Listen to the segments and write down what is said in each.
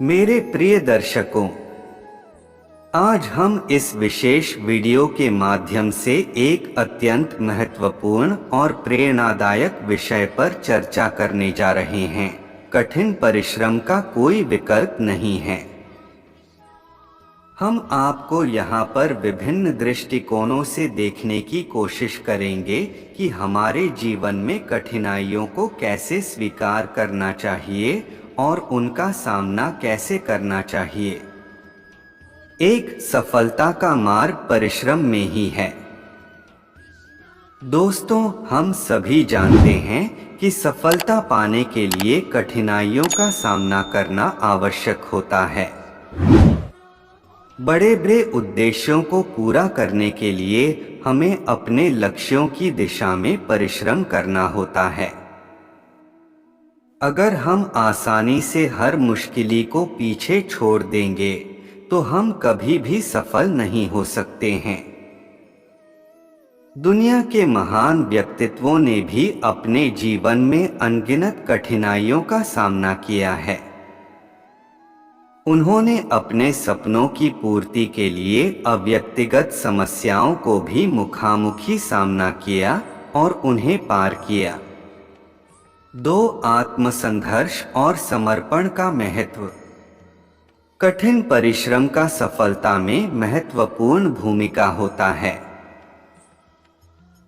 मेरे प्रिय दर्शकों, आज हम इस विशेष वीडियो के माध्यम से एक अत्यंत महत्वपूर्ण और प्रेरणादायक विषय पर चर्चा करने जा रहे हैं। कठिन परिश्रम का कोई विकल्प नहीं है। हम आपको यहाँ पर विभिन्न दृष्टिकोणों से देखने की कोशिश करेंगे कि हमारे जीवन में कठिनाइयों को कैसे स्वीकार करना चाहिए और उनका सामना कैसे करना चाहिए। एक सफलता का मार्ग परिश्रम में ही है। दोस्तों, हम सभी जानते हैं कि सफलता पाने के लिए कठिनाइयों का सामना करना आवश्यक होता है। बड़े बड़े उद्देश्यों को पूरा करने के लिए हमें अपने लक्ष्यों की दिशा में परिश्रम करना होता है। अगर हम आसानी से हर मुश्किल को पीछे छोड़ देंगे तो हम कभी भी सफल नहीं हो सकते हैं। दुनिया के महान व्यक्तित्वों ने भी अपने जीवन में अनगिनत कठिनाइयों का सामना किया है। उन्होंने अपने सपनों की पूर्ति के लिए अव्यक्तिगत समस्याओं को भी मुखामुखी सामना किया और उन्हें पार किया। आत्मसंघर्ष और समर्पण का महत्व। कठिन परिश्रम का सफलता में महत्वपूर्ण भूमिका होता है।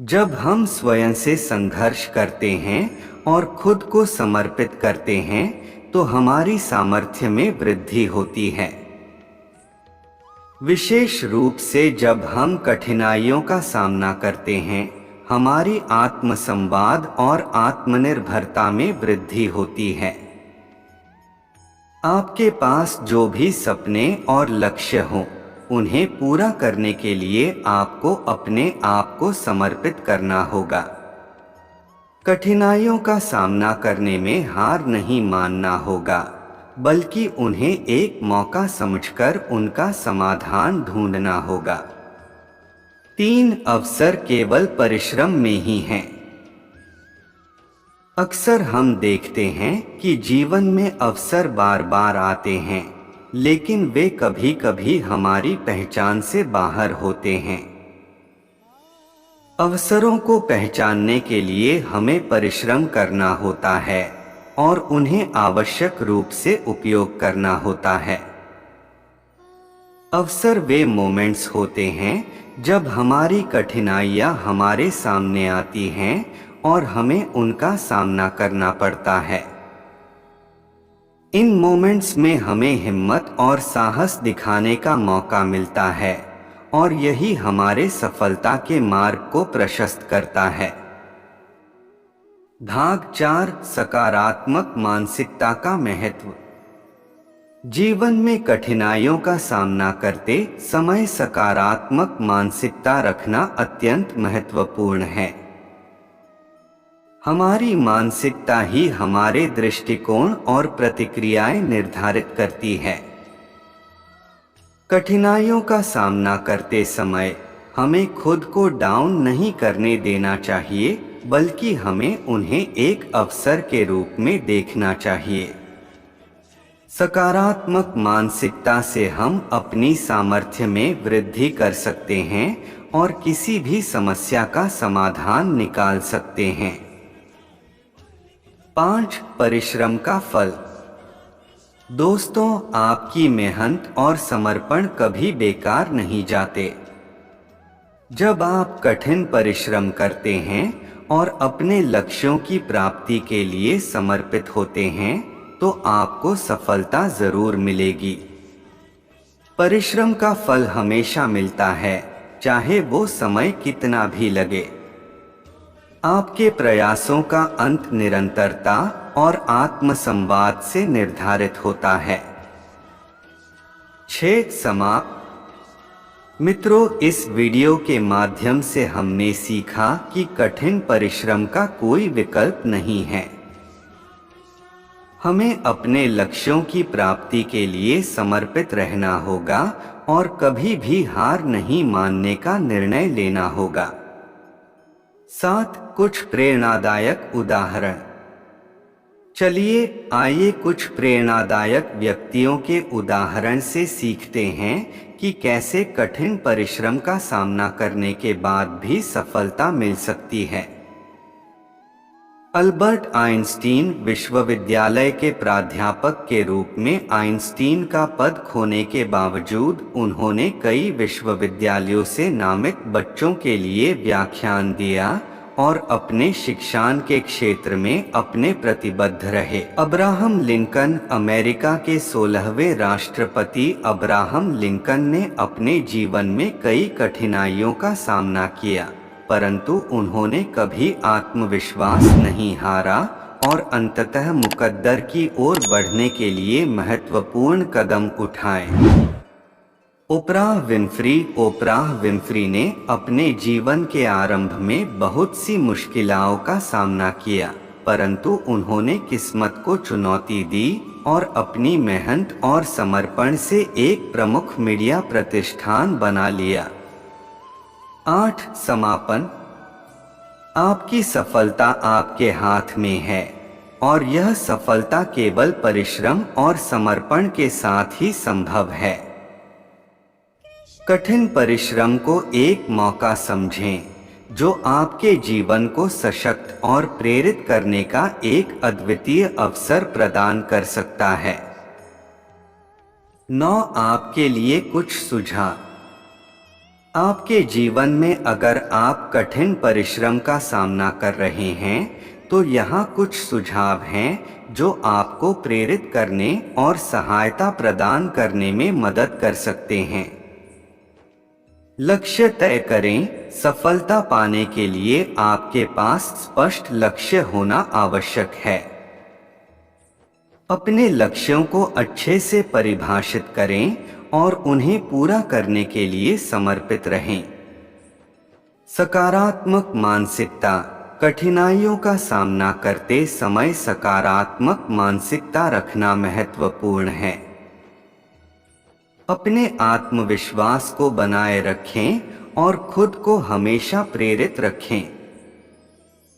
जब हम स्वयं से संघर्ष करते हैं और खुद को समर्पित करते हैं तो हमारी सामर्थ्य में वृद्धि होती है। विशेष रूप से जब हम कठिनाइयों का सामना करते हैं, हमारी आत्मसंवाद और आत्मनिर्भरता में वृद्धि होती है। आपके पास जो भी सपने और लक्ष्य हों, उन्हें पूरा करने के लिए आपको अपने आप को समर्पित करना होगा। कठिनाइयों का सामना करने में हार नहीं मानना होगा, बल्कि उन्हें एक मौका समझकर उनका समाधान ढूंढना होगा। 3 अवसर केवल परिश्रम में ही हैं। अक्सर हम देखते हैं कि जीवन में अवसर बार बार आते हैं, लेकिन वे कभी कभी हमारी पहचान से बाहर होते हैं। अवसरों को पहचानने के लिए हमें परिश्रम करना होता है और उन्हें आवश्यक रूप से उपयोग करना होता है। अवसर वे मोमेंट्स होते हैं जब हमारी कठिनाइयां हमारे सामने आती हैं और हमें उनका सामना करना पड़ता है। इन मोमेंट्स में हमें हिम्मत और साहस दिखाने का मौका मिलता है और यही हमारे सफलता के मार्ग को प्रशस्त करता है। भाग 4 सकारात्मक मानसिकता का महत्व। जीवन में कठिनाइयों का सामना करते समय सकारात्मक मानसिकता रखना अत्यंत महत्वपूर्ण है। हमारी मानसिकता ही हमारे दृष्टिकोण और प्रतिक्रियाएं निर्धारित करती है। कठिनाइयों का सामना करते समय हमें खुद को डाउन नहीं करने देना चाहिए, बल्कि हमें उन्हें एक अवसर के रूप में देखना चाहिए। सकारात्मक मानसिकता से हम अपनी सामर्थ्य में वृद्धि कर सकते हैं और किसी भी समस्या का समाधान निकाल सकते हैं। 5 परिश्रम का फल। दोस्तों, आपकी मेहनत और समर्पण कभी बेकार नहीं जाते। जब आप कठिन परिश्रम करते हैं और अपने लक्ष्यों की प्राप्ति के लिए समर्पित होते हैं तो आपको सफलता जरूर मिलेगी। परिश्रम का फल हमेशा मिलता है, चाहे वो समय कितना भी लगे। आपके प्रयासों का अंत निरंतरता और आत्मसंवाद से निर्धारित होता है। 6 समाप्त। मित्रों, इस वीडियो के माध्यम से हमने सीखा कि कठिन परिश्रम का कोई विकल्प नहीं है। हमें अपने लक्ष्यों की प्राप्ति के लिए समर्पित रहना होगा और कभी भी हार नहीं मानने का निर्णय लेना होगा। 7 कुछ प्रेरणादायक उदाहरण। चलिए आइए कुछ प्रेरणादायक व्यक्तियों के उदाहरण से सीखते हैं कि कैसे कठिन परिश्रम का सामना करने के बाद भी सफलता मिल सकती है। अल्बर्ट आइंस्टीन विश्वविद्यालय के प्राध्यापक के रूप में आइंस्टीन का पद खोने के बावजूद उन्होंने कई विश्वविद्यालयों से नामित बच्चों के लिए व्याख्यान दिया और अपने शिक्षान के क्षेत्र में अपने प्रतिबद्ध रहे। अब्राहम लिंकन अमेरिका के 16वें राष्ट्रपति अब्राहम लिंकन ने अपने जीवन में कई कठिनाइयों का सामना किया, परंतु उन्होंने कभी आत्मविश्वास नहीं हारा और अंततः मुकद्दर की ओर बढ़ने के लिए महत्वपूर्ण कदम उठाए। ओपराह विन्फ्री ने अपने जीवन के आरंभ में बहुत सी मुश्किलों का सामना किया, परंतु उन्होंने किस्मत को चुनौती दी और अपनी मेहनत और समर्पण से एक प्रमुख मीडिया प्रतिष्ठान बना लिया। 8 समापन। आपकी सफलता आपके हाथ में है और यह सफलता केवल परिश्रम और समर्पण के साथ ही संभव है। कठिन परिश्रम को एक मौका समझें जो आपके जीवन को सशक्त और प्रेरित करने का एक अद्वितीय अवसर प्रदान कर सकता है। 9 आपके लिए कुछ सुझाव। आपके जीवन में अगर आप कठिन परिश्रम का सामना कर रहे हैं तो यहाँ कुछ सुझाव हैं जो आपको प्रेरित करने और सहायता प्रदान करने में मदद कर सकते हैं। लक्ष्य तय करें। सफलता पाने के लिए आपके पास स्पष्ट लक्ष्य होना आवश्यक है। अपने लक्ष्यों को अच्छे से परिभाषित करें और उन्हें पूरा करने के लिए समर्पित रहें। सकारात्मक मानसिकता। कठिनाइयों का सामना करते समय सकारात्मक मानसिकता रखना महत्वपूर्ण है। अपने आत्मविश्वास को बनाए रखें और खुद को हमेशा प्रेरित रखें।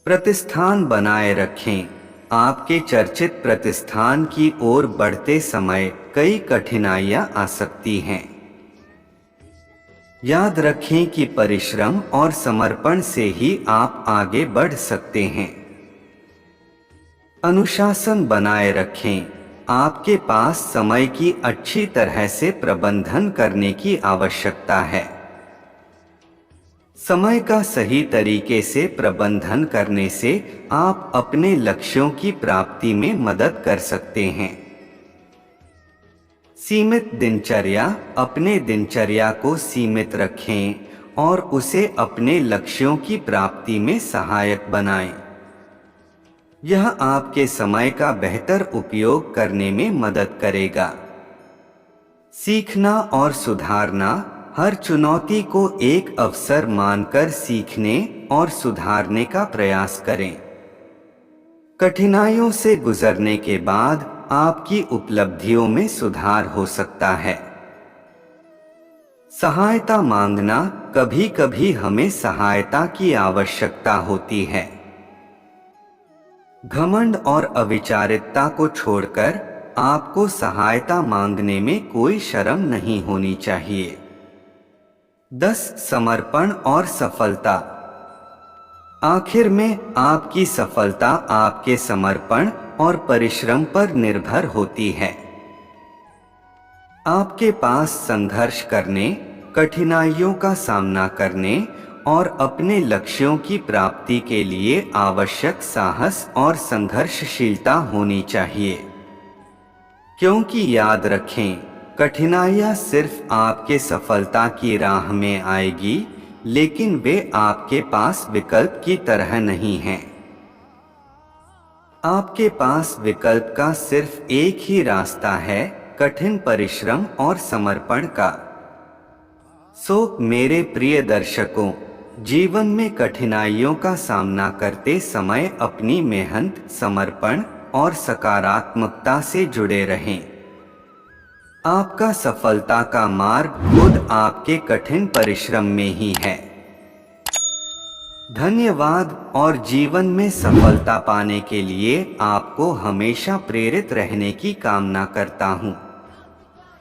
प्रतिष्ठान बनाए रखें। आपके चर्चित प्रतिष्ठान की ओर बढ़ते समय कई कठिनाइयां आ सकती हैं। याद रखें कि परिश्रम और समर्पण से ही आप आगे बढ़ सकते हैं। अनुशासन बनाए रखें। आपके पास समय की अच्छी तरह से प्रबंधन करने की आवश्यकता है। समय का सही तरीके से प्रबंधन करने से आप अपने लक्ष्यों की प्राप्ति में मदद कर सकते हैं। सीमित दिनचर्या। अपने दिनचर्या को सीमित रखें और उसे अपने लक्ष्यों की प्राप्ति में सहायक बनाएं। यह आपके समय का बेहतर उपयोग करने में मदद करेगा। सीखना और सुधारना। हर चुनौती को एक अवसर मानकर सीखने और सुधारने का प्रयास करें। कठिनाइयों से गुजरने के बाद आपकी उपलब्धियों में सुधार हो सकता है। सहायता मांगना। कभी कभी हमें सहायता की आवश्यकता होती है। घमंड और अविचारितता को छोड़कर आपको सहायता मांगने में कोई शर्म नहीं होनी चाहिए। 10 समर्पण और सफलता। आखिर में आपकी सफलता आपके समर्पण और परिश्रम पर निर्भर होती है। आपके पास संघर्ष करने, कठिनाइयों का सामना करने और अपने लक्ष्यों की प्राप्ति के लिए आवश्यक साहस और संघर्षशीलता होनी चाहिए। क्योंकि याद रखें, कठिनाइयां सिर्फ आपके सफलता की राह में आएगी, लेकिन वे आपके पास विकल्प की तरह नहीं हैं। आपके पास विकल्प का सिर्फ एक ही रास्ता है, कठिन परिश्रम और समर्पण का। मेरे प्रिय दर्शकों, जीवन में कठिनाइयों का सामना करते समय अपनी मेहनत, समर्पण और सकारात्मकता से जुड़े रहें। आपका सफलता का मार्ग खुद आपके कठिन परिश्रम में ही है। धन्यवाद और जीवन में सफलता पाने के लिए आपको हमेशा प्रेरित रहने की कामना करता हूँ।